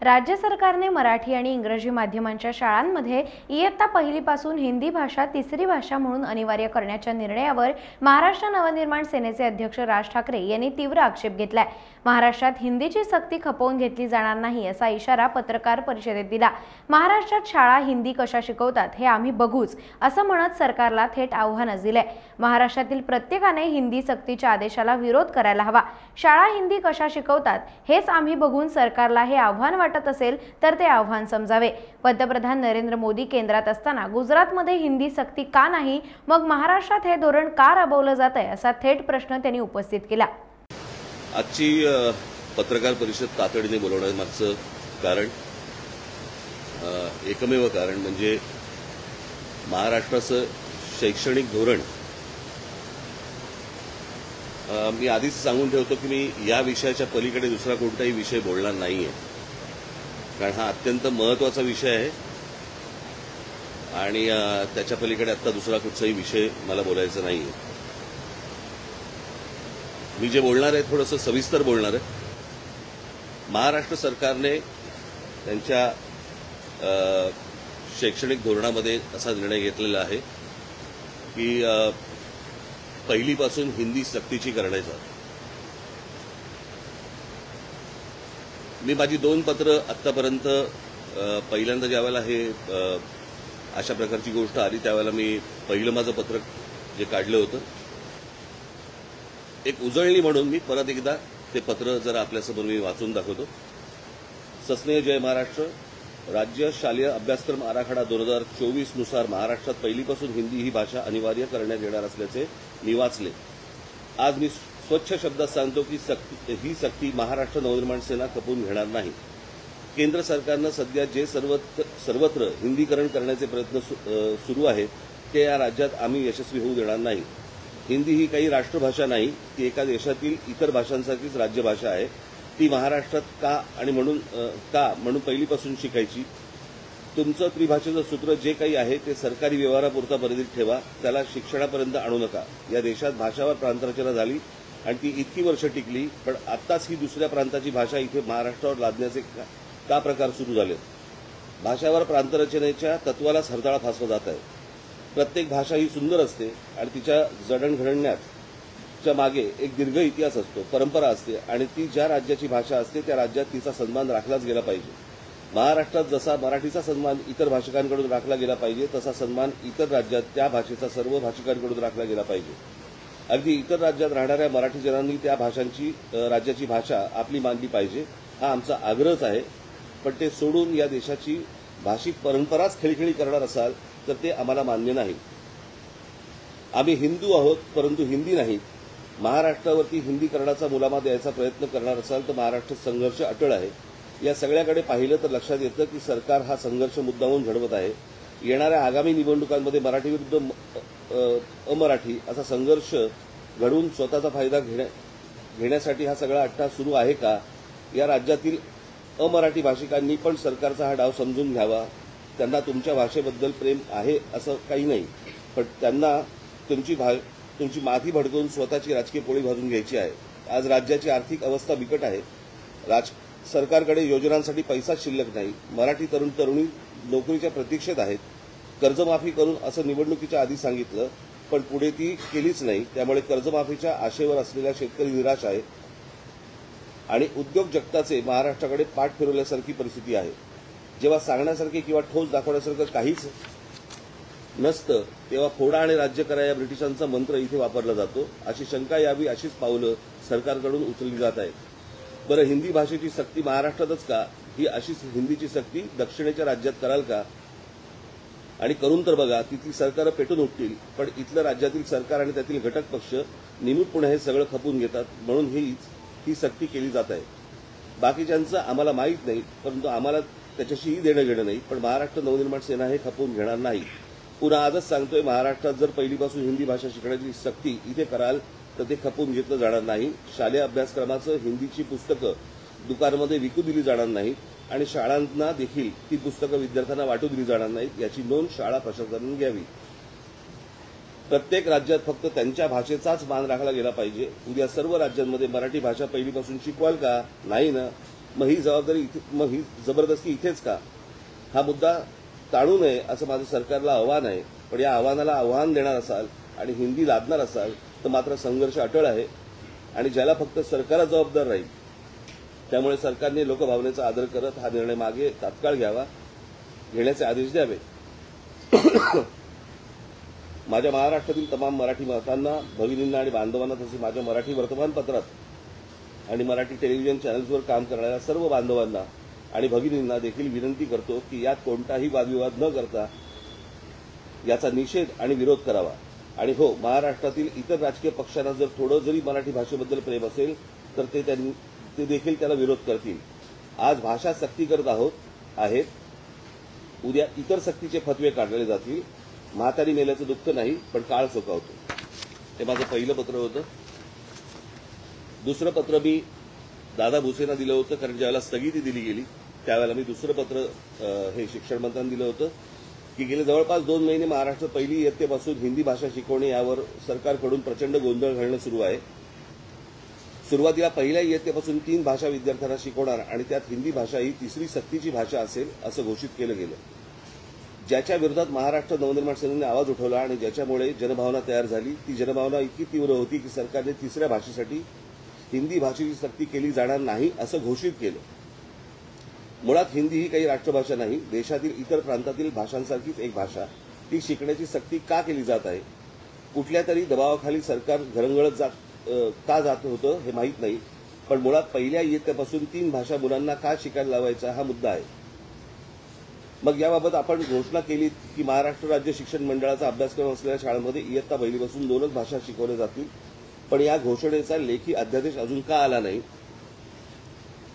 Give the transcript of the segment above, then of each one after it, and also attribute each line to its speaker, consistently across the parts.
Speaker 1: राज्य सरकारने मराठी आणि इंग्रजी माध्यमांच्या शाळांमध्ये इयत्ता पहिलीपासून हिंदी भाषा तिसरी भाषा म्हणून अनिवार्य करण्याच्या निर्णयावर महाराष्ट्र नवनिर्माण सेनेचे अध्यक्ष राज ठाकरे यांनी तीव्र आक्षेप घेतलाय। महाराष्ट्रात हिंदीची सक्ती खपवून घेतली जाणार नाही असा इशारा पत्रकार परिषदेत दिला। महाराष्ट्रात शाळा हिंदी कशा शिकवतात हे आम्ही बघूच असं म्हणत सरकारला थेट आव्हानच दिलंय। महाराष्ट्रातील प्रत्येकाने हिंदी सक्तीच्या आदेशाला विरोध करायला हवा। शाळा हिंदी कशा शिकवतात हेच आम्ही बघून सरकारला हे आव्हान वाटत असेल तर ते आव्हान समजावे। पंतप्रधान नरेंद्र मोदी केंद्रात असताना गुजरातमध्ये हिंदी सक्ती का नाही, मग महाराष्ट्रात हे धोरण का राबवलं जातंय असा थेट प्रश्न त्यांनी उपस्थित केला।
Speaker 2: आजची पत्रकार परिषद तातडीने बोलवण्यामागचं कारण एकमेव कारण म्हणजे महाराष्ट्राचं शैक्षणिक धोरण मी आधीच सांगून ठेवतो की मी या विषयाच्या पलीकडे दुसरा कोणताही विषय बोलणार नाहीये, कारण हा अत्यंत महत्त्वाचा विषय आहे आणि त्याच्या पलीकडे आता दुसरा कुठचाही विषय मला बोलायचा नाहीये। मी जे बोलणार आहे थोडंसं सविस्तर बोलणार आहे। महाराष्ट्र सरकारने त्यांच्या शैक्षणिक धोरणामध्ये असा निर्णय घेतलेला आहे की पहिलीपासून हिंदी सक्तीची करण्याचा। मी माझी 2 पत्र आतापर्यंत पहिल्यांदा ज्यावेळेला हे अशा प्रकारची गोष्ट आली त्यावेळेला मी पहिलं माझं पत्र जे काढलं होतं एक उजळणी म्हणून मी परत एकदा ते पत्र जरा आपल्यासमोर मी वाचून दाखवतो। सस्नेह जय महाराष्ट्र, राज्य शालेय अभ्यासक्रम आराखडा 2024 नुसार महाराष्ट्रात पहिलीपासून हिंदी ही भाषा अनिवार्य करण्यात येणार असल्याचे मी वाचले। आज मी स्वच्छ शब्दात सांगतो की ही सक्ती महाराष्ट्र नवनिर्माण सेना खपवून घेणार नाही। केंद्र सरकारनं सध्या जे सर्वत्र हिंदीकरण करण्याचे प्रयत्न सुरू आहेत ते या राज्यात आम्ही यशस्वी होऊ देणार नाही। हिंदी ही काही राष्ट्रभाषा नाही, ती एका देशातील इतर भाषांसारखीच राज्यभाषा आहे। ती महाराष्ट्रात का म्हणून पहिलीपासून शिकायची। तुमचं त्रिभाषेचं सूत्र जे काही आहे ते सरकारी व्यवहारापुरता मर्यादित ठेवा, त्याला शिक्षणापर्यंत आणू नका। या देशात भाषावर प्रांतरचना झाली आणि ती इतकी वर्ष टिकली, पण आत्ताच ही दुसऱ्या प्रांताची भाषा इथे महाराष्ट्रावर लादण्याचे का प्रकार सुरू झाले। भाषावर प्रांतरचनेच्या तत्वालाच हरताळा फासला जात आहे। प्रत्येक भाषा ही सुंदर असते आणि तिच्या जडणघडण्याच्या मागे एक दीर्घ इतिहास असतो, परंपरा असते आणि ती ज्या राज्याची भाषा असते त्या राज्यात तिचा सन्मान राखलाच गेला पाहिजे। महाराष्ट्रात जसा मराठीचा सन्मान इतर भाषिकांकडून राखला गेला पाहिजे तसा सन्मान इतर राज्यात त्या भाषेचा सर्व भाषिकांकडून राखला गेला पाहिजे। अगदी इतर राज्यात राहणाऱ्या मराठी जनांनी त्या राज्याची भाषा आपली मानली पाहिजे, हा आमचा आग्रहच आहे। पण ते सोडून या देशाची भाषिक परंपराच खिळखिळी करणार असाल तर ते आम्हाला मान्य नाही। आम्ही हिंदू आहोत परंतु हिंदी नाही। महाराष्ट्रावरती हिंदीकरणाचा मुलामा द्यायचा प्रयत्न करणार असाल तर महाराष्ट्र संघर्ष अटळ आहे। या सगळ्याकडे पाहिलं तर लक्षात येतं की सरकार हा संघर्ष मुद्दामून घडवत आहे। येणाऱ्या आगामी निवडणुकांमध्ये मराठी विरुद्ध अमराठी असा संघर्ष घडवून स्वतःचा फायदा घेण्यासाठी हा सगळा अट्टाहास सुरू आहे का? या राज्यातील अमराठी भाषिकांनी पण सरकारचा हा डाव समजून घ्यावा। त्यांना तुमच्या भाषेबद्दल प्रेम आहे असं काही नाही, पण त्यांना तुमची माथी भडकवून स्वतःची राजकीय पोळी भाजून घ्यायची आहे। आज राज्याची आर्थिक अवस्था बिकट आहे। सरकारकडे योजनांसाठी पैसा शिल्लक नाही। मराठी तरुणी नोकरीच्या प्रतीक्षेत आहेत। कर्जमाफी करून असं निवडणुकीच्या आधी सांगितलं, पण पुढे ती केलीच नाही। त्यामुळे कर्जमाफीच्या आशेवर असलेला शेतकरी निराश आहे आणि उद्योग जगताचे महाराष्ट्राकडे पाठ फिरवल्यासारखी परिस्थिती आहे। जेव्हा सांगण्यासारखे किंवा ठोस दाखवण्यासारखं काहीच नसतं तेव्हा फोडा आणि राज्य करा या ब्रिटिशांचा मंत्र इथे वापरला जातो। अशी शंका यावी अशीच पावलं सरकारकडून उचलली जात आहेत। बरं, हिंदी भाषेची सक्ती महाराष्ट्रातच का? ही अशीच हिंदीची सक्ती दक्षिणेच्या राज्यात कराल का? आणि करून तर बघा, तिथली सरकारं पेटून उठतील, पण इथलं राज्यातील सरकार आणि त्यातील घटक पक्ष निमूटपणे हे सगळं खपून घेतात, म्हणून ही सक्ती केली जात आहे। बाकीच्यांचं आम्हाला माहीत नाही, परंतु आम्हाला त्याच्याशीही देणं घेणं नाही, पण महाराष्ट्र नवनिर्माण सेना हे खपवून घेणार नाही। पुन्हा आजच सांगतोय, महाराष्ट्रात जर पहिलीपासून हिंदी भाषा शिकण्याची सक्ती इथे कराल तर ते खपवून घेतलं जाणार नाही। शालेय अभ्यासक्रमाचं हिंदीची पुस्तकं दुकानामध्ये विकू दिली जाणार नाहीत आणि शाळांना देखील ती पुस्तकं विद्यार्थ्यांना वाटू दिली जाणार नाहीत, याची नोंद शाळा प्रशासनाने घ्यावी। प्रत्येक राज्यात फक्त त्यांच्या भाषेचाच मान राखला गेला पाहिजे। उद्या सर्व राज्यांमध्ये मराठी भाषा पहिलीपासून शिकवाल का? नाही ना। मग ही जबाबदारी मग ही जबरदस्ती इथेच का? हा मुद्दा टाळू नये असं माझं सरकारला आव्हान आहे. पण या आव्हानाला आव्हान देणार असाल आणि हिंदी लादणार असाल तर मात्र संघर्ष अटळ आहे आणि ज्याला फक्त सरकारच जबाबदार राहील. त्यामुळे सरकारने लोकभावनेचा आदर करत हा निर्णय मागे तात्काळ घेण्याचे आदेश द्यावे. माझ्या महाराष्ट्रातील तमाम मराठी मातांना, भगिनींना आणि बांधवांना तसेच माझ्या मराठी वर्तमानपत्रात आणि मराठी टेलिव्हिजन चॅनल्सवर काम करणाऱ्या सर्व बांधवांना आणि भगिनींना देखील विनंती करतो की यात कोणताही वादविवाद न करता याचा निषेध आणि विरोध करावा. आणि हो, महाराष्ट्रातील इतर राजकीय पक्षांना जर थोडं जरी मराठी भाषेबद्दल प्रेम असेल तर ते देखील त्याला विरोध करतील. आज भाषा सक्ती करत आहेत, उद्या इतर सक्तीचे फतवे काढले जातील. म्हातारी मेल्याचं दुःख नाही, पण काळ चोकावतो. हे माझं पहिलं पत्र होतं. दुसरं पत्र मी दादा भुसेंना दिलं होतं, कारण ज्यावेळेला स्थगिती दिली गेली त्यावेळेला मी दुसरं पत्र हे शिक्षण मंत्र्यांना दिलं होतं की गेले जवळपास 2 महिने महाराष्ट्रात पहिली इयत्तेपासून हिंदी भाषा शिकवणे यावर सरकारकडून प्रचंड गोंधळ घालणं सुरू आहे. सुरुवातीला पहिल्या इयत्तेपासून 3 भाषा विद्यार्थ्यांना शिकवणार आणि त्यात हिंदी भाषा ही तिसरी सक्तीची भाषा असेल असं घोषित केलं गेलं. ज्याच्या विरोधात महाराष्ट्र नवनिर्माण सेनेने आवाज उठवला आणि ज्याच्यामुळे जनभावना तयार झाली. ती जनभावना इतकी तीव्र होती की सरकारने तिसऱ्या भाषेसाठी हिंदी भाषेची सक्ती केली जाणार नाही असं घोषित केलं. मुळात हिंदी ही काही राष्ट्रभाषा नाही, देशातील इतर प्रांतातील भाषांसारखीच एक भाषा. ती शिकण्याची सक्ती का केली जात आहे? कुठल्या तरी दबावाखाली सरकार घरंगळत का जात होतं हे माहीत नाही, पण मुळात पहिल्या इयत्तेपासून 3 भाषा मुलांना का शिकायला लावायचा हा मुद्दा आहे. मग याबाबत आपण घोषणा केली की महाराष्ट्र राज्य शिक्षण मंडळाचा अभ्यासक्रम असलेल्या शाळांमध्ये इयत्ता पहिलीपासून 2च भाषा शिकवल्या जातील. पण या घोषणेचा लेखी अध्यादेश अजून का आला नाही?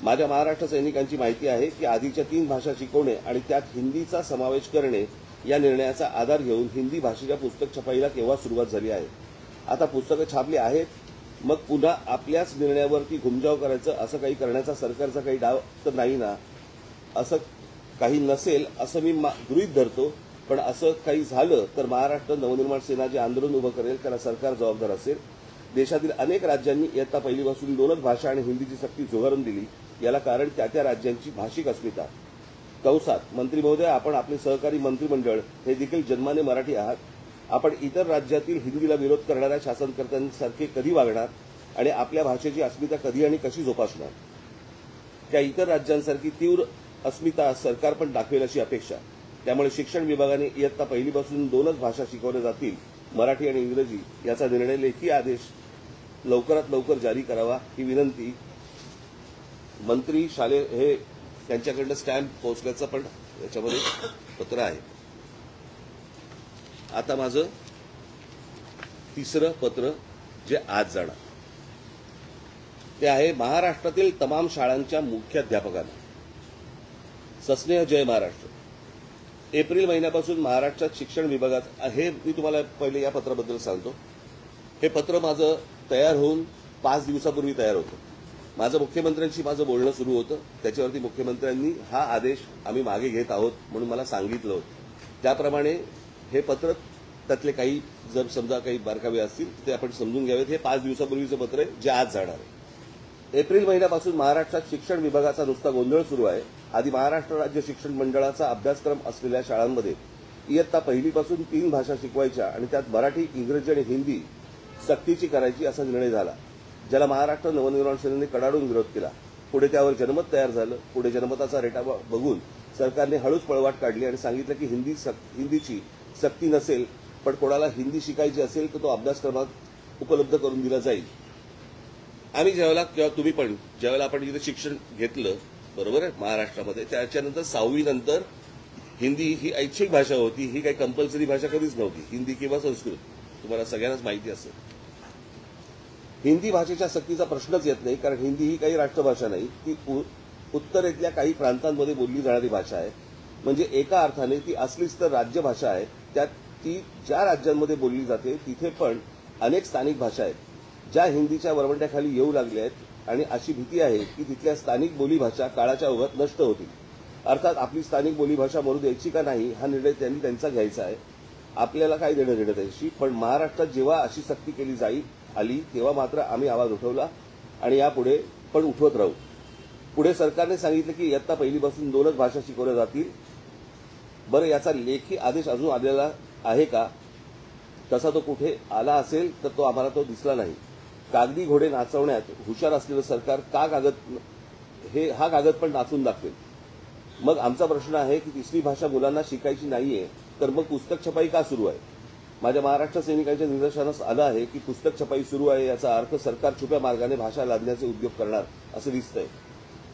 Speaker 2: माझ्या महाराष्ट्र सैनिकांची माहिती आहे की आधीच्या 3 भाषा शिकवणे आणि त्यात हिंदीचा समावेश करणे या निर्णयाचा आधार घेऊन हिंदी भाषेच्या पुस्तक छपाईला केव्हा सुरुवात झाली आहे. आता पुस्तकं छापली आहेत, मग पुन्हा आपल्याच निर्णयावरती घुमजाव करायचं असं काही करण्याचा सरकारचा काही डाव तर नाही ना? असं काही नसेल असं मी गृहीत धरतो, पण असं काही झालं तर महाराष्ट्र नवनिर्माण सेना जे आंदोलन उभं करेल त्याला सरकार जबाबदार असेल. देशातील अनेक राज्यांनी इयत्ता पहिलीपासून 2च भाषा आणि हिंदीची सक्ती झुगारून दिली. याला कारण त्या राज्यांची भाषिक अस्मिता. कंसात मंत्री महोदय, आपण आपले सहकारी मंत्रिमंडळ हे देखील जन्माने मराठी आहात. आपण इतर राज्यातील हिंदीला विरोध करणाऱ्या शासनकर्त्यांसारखे कधी वागणार आणि आपल्या भाषेची अस्मिता कधी आणि कशी जोपासणार? त्या इतर राज्यांसारखी तीव्र अस्मिता सरकार पण दाखवेल अशी अपेक्षा. त्यामुळे शिक्षण विभागाने इयत्ता पहिलीपासून 2च भाषा शिकवल्या जातील, मराठी आणि इंग्रजी, याचा निर्णय लेखी आदेश लवकरात लवकर जारी करावा ही विनंती मंत्री शालेय हे त्यांच्याकडनं स्टॅम्प पोहोचल्याचं पण याच्यामध्ये पत्र आहे. आता माझं तिसरं पत्र जे आज जाणार ते आहे महाराष्ट्रातील तमाम शाळांच्या मुख्याध्यापकांना. सस्नेह जय महाराष्ट्र. एप्रिल महिन्यापासून महाराष्ट्रात शिक्षण विभागात हे मी तुम्हाला पहिले या पत्राबद्दल सांगतो. हे पत्र माझं तयार होऊन 5 दिवसापूर्वी तयार होतं. माझं मुख्यमंत्र्यांशी बोलणं सुरू होतं. त्याच्यावरती मुख्यमंत्र्यांनी हा आदेश आम्ही मागे घेत आहोत म्हणून मला सांगितलं होतं. त्याप्रमाणे हे पत्र त्यातले काही जर समजा काही बारकावे असतील ते आपण समजून घ्यावेत. हे 5 दिवसापूर्वीचं पत्र आहे जे आज जाणार आहे. एप्रिल महिन्यापासून महाराष्ट्रात शिक्षण विभागाचा नुसता गोंधळ सुरू आहे. आधी महाराष्ट्र राज्य शिक्षण मंडळाचा अभ्यासक्रम असलेल्या शाळांमध्ये इयत्ता पहिलीपासून 3 भाषा शिकवायच्या आणि त्यात मराठी, इंग्रजी आणि हिंदी सक्तीची करायची असा निर्णय झाला, ज्याला महाराष्ट्र नवनिर्माण सेनेने कडाडून विरोध केला. पुढे त्यावर जनमत तयार झालं. पुढे जनमताचा रेटा बघून सरकारने हळूच पळवाट काढली आणि सांगितलं की हिंदीची सक्ती नसेल, पण कोणाला हिंदी शिकायची असेल तर तो अभ्यासक्रमात उपलब्ध करून दिला जाईल. आम्ही किंवा तुम्ही पण ज्यावेळेला आपण जिथे शिक्षण घेतलं बरोबर आहे महाराष्ट्रामध्ये, त्याच्यानंतर 6वी नंतर हिंदी ही ऐच्छिक भाषा होती. ही काही कंपल्सरी भाषा कधीच नव्हती, हिंदी किंवा संस्कृत. तुम्हाला सगळ्यांनाच माहिती असेल. हिंदी भाषेच्या सक्तीचा प्रश्नच येत नाही, कारण हिंदी ही काही राष्ट्रभाषा नाही. ती उत्तरेतल्या काही प्रांतांमध्ये बोलली जाणारी भाषा आहे. म्हणजे एका अर्थाने ती असलीच तर राज्यभाषा आहे. त्यात ती ज्या राज्यांमध्ये बोलली जाते तिथे पण अनेक स्थानिक भाषा आहेत ज्या हिंदीच्या वरवंट्याखाली येऊ लागल्या आहेत आणि अशी भीती आहे की तिथल्या स्थानिक बोलीभाषा काळाच्या ओघात नष्ट होतील. अर्थात आपली स्थानिक बोलीभाषा मरू द्यायची का नाही हा निर्णय त्यांनी त्यांचा घ्यायचा आहे. आपल्याला काय देणं त्याशी. पण महाराष्ट्रात जेव्हा अशी सक्ती केली आली तेव्हा मात्र आम्ही आवाज उठवला आणि यापुढे पण उठवत राहू. पुढे सरकारने सांगितलं की इयत्ता पहिलीपासून 2च भाषा शिकवल्या जातील. बरं, याचा लेखी आदेश अजून आलेला आहे का? तसा तो कुठे आला असेल तर तो आम्हाला तो दिसला नाही. कागदी घोडे नाचवण्यात हुशार असलेलं सरकार हा कागद पण नाचून दाखवेल. मग आमचा प्रश्न आहे की तिसरी भाषा मुलांना शिकायची नाहीये तर मग पुस्तक छपाई का सुरू आहे? माझ्या महाराष्ट्र सैनिकांच्या निदर्शनास आलं आहे की पुस्तक छपाई सुरू आहे याचा अर्थ सरकार छुप्या मार्गाने भाषा लादण्याचे उद्योग करणार असं दिसतंय.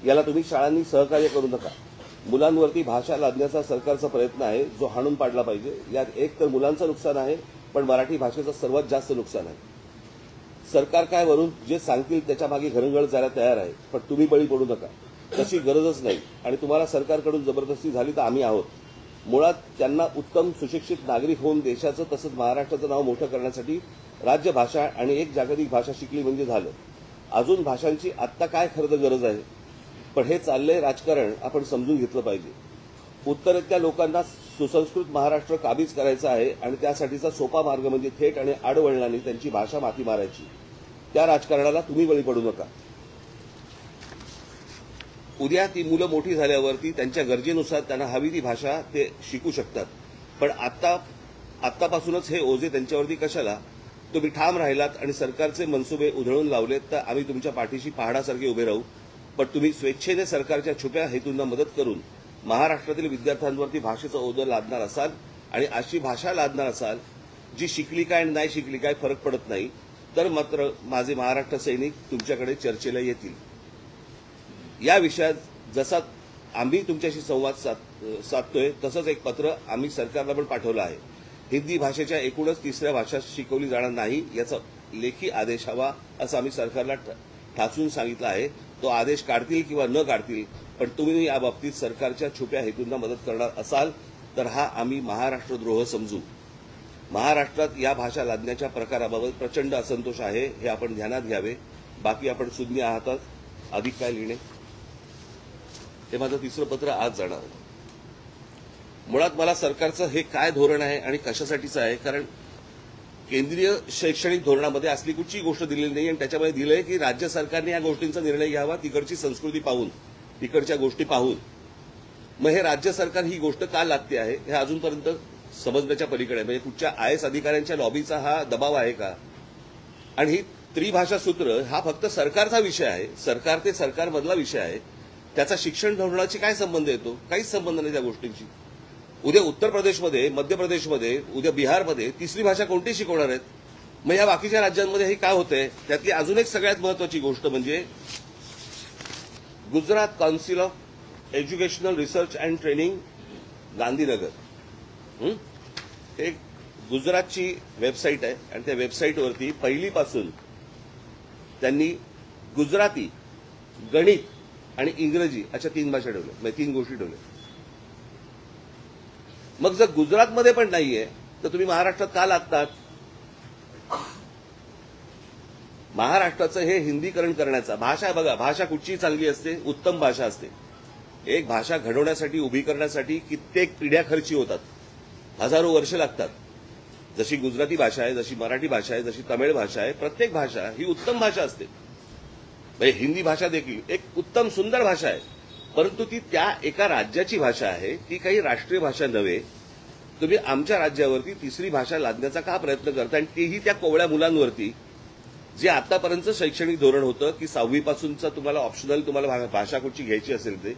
Speaker 2: याला तुम्ही शाळांनी सहकार्य करू नका. मुलांवरती भाषा लादण्याचा सरकारचा प्रयत्न आहे जो हाणून पाडला पाहिजे. यात एक तर मुलांचं नुकसान आहे पण मराठी भाषेचं सर्वात जास्त नुकसान आहे. सरकार काय वरून जे सांगतील त्याच्या मागे घरंगळ जायला तयार आहे पण तुम्ही बळी पडू नका. तशी गरजच नाही आणि तुम्हाला सरकारकडून जबरदस्ती झाली तर आम्ही आहोत. मुळात त्यांना उत्तम सुशिक्षित नागरिक होऊन देशाचं तसंच महाराष्ट्राचं नाव मोठं करण्यासाठी राज्यभाषा आणि एक जागतिक भाषा शिकली म्हणजे झालं. अजून भाषांची आत्ता काय खरं तर गरज आहे? पण हे चाललंय राजकारण आपण समजून घेतलं पाहिजे. उत्तरेतल्या लोकांना सुसंस्कृत महाराष्ट्र काबीज करायचा आहे आणि त्यासाठीचा सोपा मार्ग म्हणजे थेट आणि आडवळणाने त्यांची भाषा माती मारायची. त्या राजकारणाला तुम्ही बळी पडू नका. उद्या ती मुलं मोठी झाल्यावरती त्यांच्या गरजेनुसार त्यांना हवी ती भाषा ते शिकू शकतात. पण आत्तापासूनच हे ओझे त्यांच्यावरती कशाला? तुम्ही ठाम राहिलात आणि सरकारचे मनसुबे उधळून लावलेत तर आम्ही तुमच्या पाठीशी पहाडासारखे उभे राहू. पण तुम्ही स्वेच्छेने सरकारच्या छुप्या हेतूंना मदत करून महाराष्ट्रातील विद्यार्थ्यांवरती भाषेचं ओझं लादणार असाल आणि अशी भाषा लादणार असाल जी शिकली काय आणि नाही शिकली काय फरक पडत नाही तर मात्र माझे महाराष्ट्र सैनिक तुमच्याकडे चर्चेला येतील. या विषयात जसा आम्ही तुमच्याशी संवाद साधतोय तसंच एक पत्र आम्ही सरकारला पण पाठवलं आहे. हिंदी भाषेच्या एकूणच तिसऱ्या भाषा शिकवली जाणार नाही याचा लेखी आदेश हवा असं आम्ही सरकारला ठासून सांगितलं आहे. तो आदेश काढतील किंवा न काढतील पण तुम्ही या बाबतीत सरकारच्या छुप्या हेतूंना मदत करणार असाल तर हा आम्ही महाराष्ट्रद्रोह समजू. महाराष्ट्रात या भाषा लादण्याच्या प्रकाराबाबत प्रचंड असंतोष आहे हे आपण ध्यानात घ्यावे. बाकी आपण सुज्ञ आहात. अधिक काय लिहिणे? हे माझं तिसरं पत्र आज जाणार. मुळात मला सरकारचं हे काय धोरण आहे आणि कशासाठीचं आहे, कारण केंद्रीय शैक्षणिक धोरणामध्ये असली कुठची गोष्ट दिलेली नाही आणि त्याच्यामध्ये दिलंय की राज्य सरकारने या गोष्टींचा निर्णय घ्यावा तिकडची संस्कृती पाहून, तिकडच्या गोष्टी पाहून. मग हे राज्य सरकार ही गोष्ट का लागते आहे हे अजूनपर्यंत समजण्याच्या पलीकडे. म्हणजे कुठच्या IAS अधिकाऱ्यांच्या लॉबीचा हा दबाव आहे का? आणि ही त्रिभाषा सूत्र हा फक्त सरकारचा विषय आहे, सरकार ते सरकारमधला विषय आहे. त्याचा शिक्षण धोरणाची काय संबंध येतो? काहीच संबंध नाही त्या गोष्टींची. उद्या उत्तर प्रदेशमध्ये, मध्य प्रदेशमध्ये, उद्या बिहारमध्ये तिसरी भाषा कोणती शिकवणार आहेत? मग या बाकीच्या राज्यांमध्ये हे काय होतंय? त्यातली अजून एक सगळ्यात महत्वाची गोष्ट म्हणजे Gujarat council of educational research and training Gandhinagar, एक गुजरातची वेबसाईट आहे आणि त्या वेबसाईटवरती पहिलीपासून त्यांनी गुजराती, गणित आणि इंग्रजी अशा 3 भाषा ठेवल्या, म्हणजे 3 गोष्टी ठेवल्या. मग जर गुजरातमध्ये पण नाहीये तर तुम्ही महाराष्ट्रात का लागतात? महाराष्ट्राचं हे हिंदीकरण करण्याचा भाषा बघा, भाषा कुठची चांगली असते? उत्तम भाषा असते. एक भाषा घडवण्यासाठी, उभी करण्यासाठी कित्येक पिढ्या खर्ची होतात, हजारो वर्ष लागतात. जशी गुजराती भाषा आहे, जशी मराठी भाषा आहे, जशी तमिळ भाषा आहे, प्रत्येक भाषा ही उत्तम भाषा असते. म्हणजे हिंदी भाषा देखील एक उत्तम सुंदर भाषा आहे, परंतु ती त्या एका राज्याची भाषा आहे, ती काही राष्ट्रीय भाषा नव्हे. तुम्ही आमच्या राज्यावरती तिसरी भाषा लादण्याचा का प्रयत्न करता? आणि तेही त्या कोवळ्या मुलांवरती, जे आतापर्यंत शैक्षणिक धोरण होतं की 6वी पासूनचा तुम्हाला ऑप्शनल तुम्हाला भाषा कुठची घ्यायची असेल ते,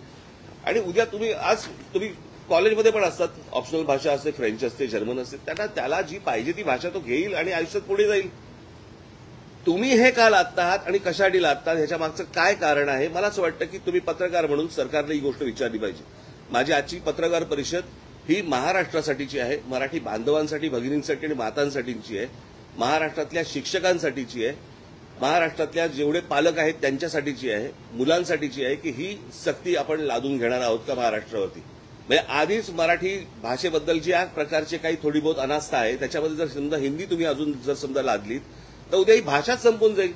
Speaker 2: आणि उद्या तुम्ही कॉलेजमध्ये पण असतात, ऑप्शनल भाषा असते, फ्रेंच असते, जर्मन असते, त्याला जी पाहिजे ती भाषा तो घेईल आणि आयुष्यात पुढे जाईल. तुम्ही हे का लादता आहात आणि कशासाठी लादतात ह्याच्या मागचं काय कारण आहे? मला असं वाटतं की तुम्ही पत्रकार म्हणून सरकारला ही गोष्ट विचारली पाहिजे. माझी आजची पत्रकार परिषद ही महाराष्ट्रासाठीची आहे, मराठी बांधवांसाठी, भगिनींसाठी आणि मातांसाठीची आहे, महाराष्ट्रातल्या शिक्षकांसाठीची आहे, महाराष्ट्रातल्या जेवढे पालक आहेत त्यांच्यासाठीची आहे, मुलांसाठीची आहे की ही सक्ती आपण लादून घेणार आहोत का महाराष्ट्रावरती? म्हणजे आधीच मराठी भाषेबद्दल ज्या प्रकारचे काही थोडी बहुत अनास्था आहे त्याच्यामध्ये जर समजा हिंदी तुम्ही अजून जर समजा लादलीत तर उद्या ही भाषाच संपून जाईल.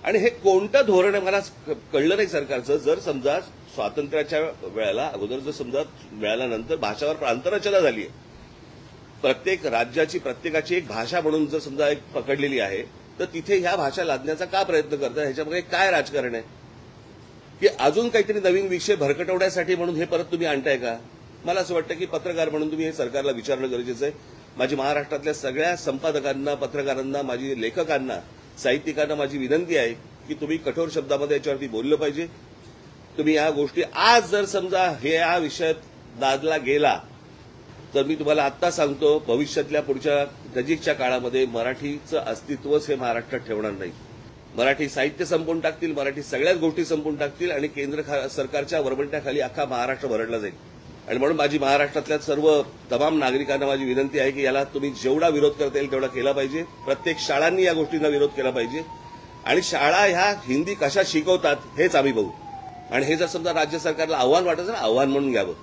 Speaker 2: आणि हे कोणतं धोरण आहे मला कळलं नाही सरकारचं. जर समजा स्वातंत्र्याच्या वेळेला अगोदर जर समजा मिळाल्यानंतर भाषावर आंतररचना झाली आहे, प्रत्येक राज्याची प्रत्येकाची एक भाषा म्हणून जर समजा एक पकडलेली आहे, तर तिथे ह्या भाषा लादण्याचा का प्रयत्न करतात? ह्याच्यामध्ये काय राजकारण आहे? की अजून काहीतरी नवीन विषय भरकटवण्यासाठी म्हणून हे परत तुम्ही आणताय का? मला असं वाटतं की पत्रकार म्हणून तुम्ही हे सरकारला विचारणं गरजेचं आहे. माझी महाराष्ट्रातल्या सगळ्या संपादकांना, पत्रकारांना, माझी लेखकांना, साहित्यिकांना माझी विनंती आहे की तुम्ही कठोर शब्दामध्ये याच्यावरती बोललं पाहिजे. तुम्ही या गोष्टी आज जर समजा हे या विषयात दादला गेला तर मी तुम्हाला आत्ता सांगतो, भविष्यातल्या पुढच्या नजीकच्या काळामध्ये मराठीचं अस्तित्वच हे महाराष्ट्रात ठेवणार नाही. मराठी साहित्य संपवून टाकतील, मराठी सगळ्याच गोष्टी संपवून टाकतील आणि केंद्र सरकारच्या वरवंट्याखाली अख्खा महाराष्ट्र भरडला जाईल. आणि म्हणून माझी महाराष्ट्रातल्या सर्व तमाम नागरिकांना माझी विनंती आहे की याला तुम्ही जेवढा विरोध करता येईल तेवढा केला पाहिजे. प्रत्येक शाळांनी या गोष्टींना विरोध केला पाहिजे आणि शाळा ह्या हिंदी कशा शिकवतात हेच आम्ही बघू. आणि हे जर समजा राज्य सरकारला आव्हान वाटत असेल, आव्हान म्हणून घ्यावं.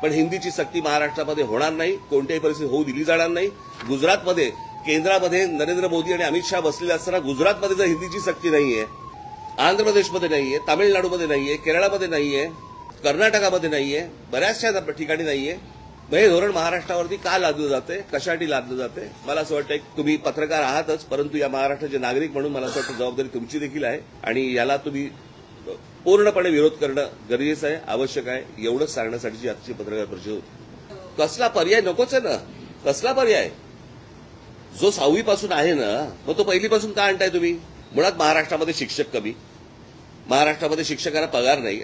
Speaker 2: पण हिंदीची सक्ती महाराष्ट्रामध्ये होणार नाही, कोणत्याही परिस्थितीत होऊ दिली जाणार नाही. गुजरातमध्ये, केंद्रामध्ये नरेंद्र मोदी आणि अमित शहा बसलेले असताना गुजरातमध्ये जर हिंदीची सक्ती नाहीये, आंध्र प्रदेशमध्ये नाहीये, तामिळनाडूमध्ये नाहीये, केरळमध्ये नाहीये, कर्नाटकामध्ये नाहीये, बऱ्याचशा ठिकाणी नाहीये, हे धोरण महाराष्ट्रावरती का लादलं जाते, कशासाठी लादलं जाते? मला असं वाटतं तुम्ही पत्रकार आहातच, परंतु या महाराष्ट्राचे नागरिक म्हणून मला असं वाटतं जबाबदारी तुमची देखील आहे आणि याला तुम्ही पूर्णपणे विरोध करणं गरजेचं आहे, आवश्यक आहे. एवढंच सांगण्यासाठीची आजची पत्रकार परिषद होती. कसला पर्याय नकोच आहे ना? कसला पर्याय? जो 6वी पासून आहे ना, मग तो पहिलीपासून का आणताय तुम्ही? मुळात महाराष्ट्रामध्ये शिक्षक कमी, महाराष्ट्रामध्ये शिक्षकांना पगार नाही,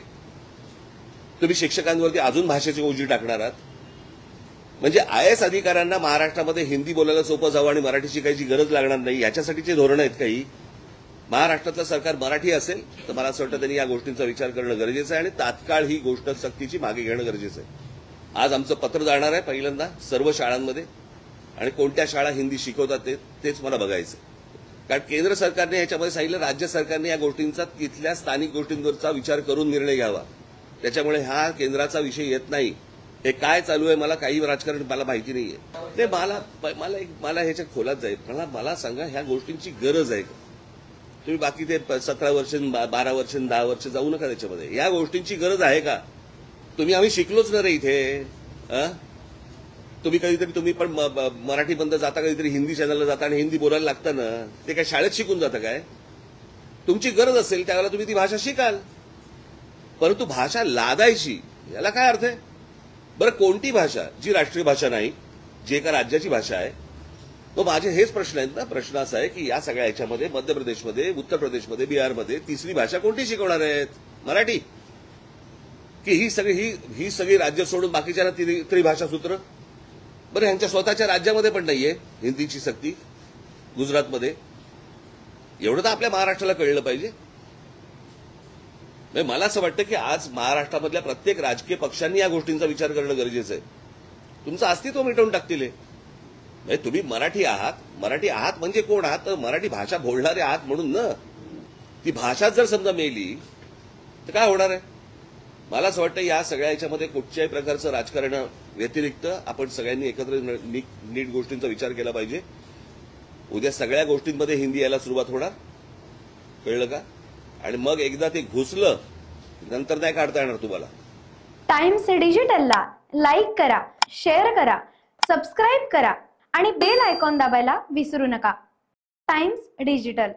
Speaker 2: तुम्ही शिक्षकांवरती अजून भाषेची ओझी टाकणार आहात. म्हणजे IAS अधिकाऱ्यांना महाराष्ट्रामध्ये हिंदी बोलायला सोपं जावं आणि मराठी शिकायची गरज लागणार नाही, याच्यासाठीचे धोरणं आहेत काही. महाराष्ट्रातलं सरकार मराठी असेल तर मला असं वाटतं त्यांनी या गोष्टींचा विचार करणं गरजेचं आहे आणि तात्काळ ही गोष्ट सक्तीची मागे घेणं गरजेचं आहे. आज आमचं पत्र जाणार आहे पहिल्यांदा सर्व शाळांमध्ये आणि कोणत्या शाळा हिंदी शिकवतात तेच मला बघायचं. कारण केंद्र सरकारने याच्यामध्ये सांगितलं, राज्य सरकारने या गोष्टींचा तिथल्या स्थानिक गोष्टींवरचा विचार करून निर्णय घ्यावा. त्याच्यामुळे हा केंद्राचा विषय येत नाही. हे काय चालू आहे मला काही राजकारण मला माहिती नाहीये. ते मला ह्याच्या खोलात जाईल. मला सांगा, ह्या गोष्टींची गरज आहे का? तुम्ही बाकी ते 17 वर्ष, 12 वर्ष, 10 वर्ष जाऊ नका त्याच्यामध्ये. या गोष्टींची गरज आहे का? आम्ही शिकलोच ना रे इथे. तुम्ही पण मराठी बंद जाता, कधीतरी हिंदी चॅनलला जाता आणि हिंदी बोलायला लागतं ना. ते काय शाळेत शिकून जातं काय? तुमची गरज असेल त्यावेळेला तुम्ही ती भाषा शिकाल, परंतु भाषा लादायची याला काय अर्थ आहे? बरं, कोणती भाषा जी राष्ट्रीय भाषा नाही, जी एका राज्याची भाषा आहे? मग माझे हेच प्रश्न आहेत ना. प्रश्न असा आहे की या सगळ्या ह्याच्यामध्ये मध्य प्रदेशमध्ये, उत्तर प्रदेशमध्ये, बिहारमध्ये तिसरी भाषा कोणती शिकवणार आहेत? मराठी? की ही सगळी राज्य सोडून बाकीच्या त्रिभाषा सूत्र? बरं, ह्यांच्या स्वतःच्या राज्यामध्ये पण नाहीये हिंदीची सक्ती, गुजरातमध्ये. एवढं तर आपल्या महाराष्ट्राला कळलं पाहिजे. मला असं वाटतं की आज महाराष्ट्रामधल्या प्रत्येक राजकीय पक्षांनी या गोष्टींचा विचार करणं गरजेचं आहे. तुमचं अस्तित्व मिटवून टाकतील. तुम्ही मराठी आहात म्हणजे कोण आहात? तर मराठी भाषा बोलणारे आहात म्हणून ना. ती भाषा जर समजा मेली तर काय होणार आहे? मला असं वाटतं या सगळ्या याच्यामध्ये कुठच्याही प्रकारचं राजकारण व्यतिरिक्त आपण सगळ्यांनी एकत्र नीट गोष्टींचा विचार केला पाहिजे. उद्या सगळ्या गोष्टींमध्ये हिंदी यायला सुरुवात होणार, कळलं का? आणि मग एकदा ते घुसलं नंतर नाही काढता येणार तुम्हाला.
Speaker 1: टाइम्स डिजिटलला लाईक करा, शेअर करा, सबस्क्राईब करा आणि बेल आयकॉन दाबायला विसरू नका. Times digital.